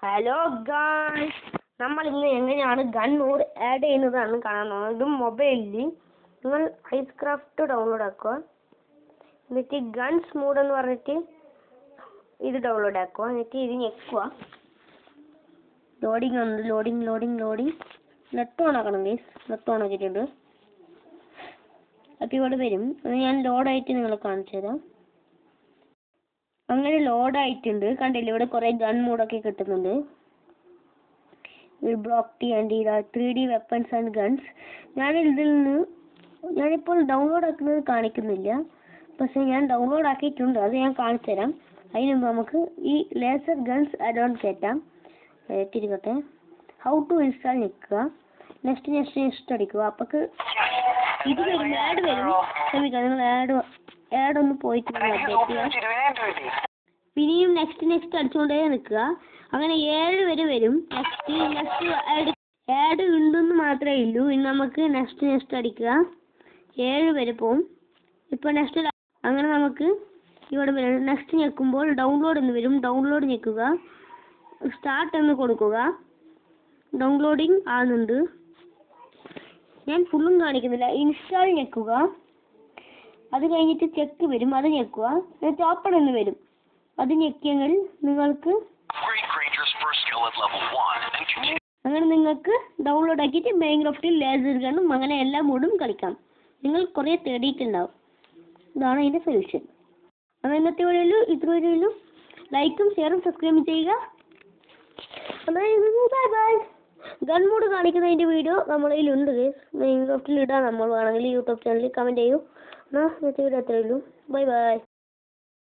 Hello guys, നമ്മൾ ഇന്ന് എങ്ങനെയാണ് ഗൺ മോഡ് ആഡ് ചെയ്യുന്നതാണ് കാണാൻ പോകുന്നത്. ഇത് മൊബൈലിൽ നിങ്ങൾ ഐസ്ക്രാഫ്റ്റ് ഡൗൺലോഡ് ആക്കുക. എന്നിട്ട് ഗൺസ് മോഡ് എന്ന് പറഞ്ഞിട്ട് ഇത് ഡൗൺലോഡ് ആക്കുക. എന്നിട്ട് ഇത് ഞെക്കുക. ലോഡിങ് ഉണ്ട്, ലോഡിങ്. നെറ്റ് ഓൺ ആക്കണം ഗൈസ്, നെറ്റ് ഓൺ ആക്കിയിട്ടുണ്ട്. അപ്പോൾ ഇവിടെ വരും. അത് ഞാൻ ലോഡായിട്ട് നിങ്ങളെ കാണിച്ചു തരാം. അങ്ങനെ ലോഡായിട്ടുണ്ട്, കണ്ടില്ല? ഇവിടെ കുറേ ഗൺ മോഡൊക്കെ കിട്ടുന്നുണ്ട്. Block and 3D weapons and guns. ഞാനിപ്പോൾ ഡൗൺലോഡ് ആക്കുന്നത് കാണിക്കുന്നില്ല, പക്ഷെ ഞാൻ ഡൗൺലോഡ് ആക്കിയിട്ടുണ്ട്. അത് ഞാൻ കാണിച്ചു തരാം. അതിന് മുമ്പ് നമുക്ക് ഈ ലേസർ ഗൺസ് ആഡ് ഓൺ കയറ്റാം. തിരികട്ടെ. ഹൗ ടു ഇൻസ്റ്റാൾ നിൽക്കുക. നെക്സ്റ്റ് അടിക്കുക. അപ്പോൾ ഇത് വരും, ആഡ് വരും. ക്ഷമിക്കുക, നിങ്ങൾ ആഡ് ഒന്ന് പോയിട്ട് പിന്നെയും നെക്സ്റ്റ് അടിച്ചുകൊണ്ടേ നിൽക്കുക. അങ്ങനെ 7 വരെ വരും. നെക്സ്റ്റ് ആഡ് ഉണ്ടെന്ന് മാത്രമേ ഉള്ളൂ. ഇനി നമുക്ക് നെക്സ്റ്റ് അടിക്കുക. 7 വരെ പോവും. ഇപ്പോൾ നെക്സ്റ്റ് അങ്ങനെ നമുക്ക് ഇവിടെ വരും. നെക്സ്റ്റ് ഞെക്കുമ്പോൾ ഡൗൺലോഡ് എന്ന് വരും. ഡൗൺലോഡ് ഞെക്കുക. സ്റ്റാർട്ട് എന്ന് കൊടുക്കുക. ഡൗൺലോഡിങ് ആകുന്നുണ്ട്. ഞാൻ ഫുള്ളും കാണിക്കുന്നില്ല. ഇൻസ്റ്റാൾ ഞെക്കുക. അത് കഴിഞ്ഞിട്ട് ചെക്ക് വരും, അത് ഞെക്കുക. എന്നിട്ട് ഓപ്പൺ എന്ന് വരും. അത് ഞെക്കിയെങ്കിൽ നിങ്ങൾക്ക് അങ്ങനെ നിങ്ങൾക്ക് ഡൗൺലോഡ് ആക്കിയിട്ട് മൈൻക്രാഫ്റ്റിൽ ലേസർ ഗണ്ണും അങ്ങനെ എല്ലാ മോഡും കളിക്കാം. നിങ്ങൾ കുറേ തേടിയിട്ടുണ്ടാവും. ഇതാണ് അതിൻ്റെ സൊല്യൂഷൻ. അങ്ങനെ ഇന്നത്തെ വീഡിയോയിൽ ഇത്ര വീഡിയോയിലും ലൈക്കും ഷെയറും സബ്സ്ക്രൈബും ചെയ്യുക. ബൈ. ഗൺ മോഡ് കാണിക്കുന്നതിൻ്റെ വീഡിയോ നമ്മളതിലുണ്ട്. മൈൻക്രാഫ്റ്റിൽ ഇടാം. നമ്മൾ വേണമെങ്കിൽ യൂട്യൂബ് ചാനലിൽ കമൻറ്റ് ചെയ്യൂ. എന്നാൽ ഇന്നത്തെ വീഡിയോ അത്രയേ ഉള്ളൂ. ബൈ.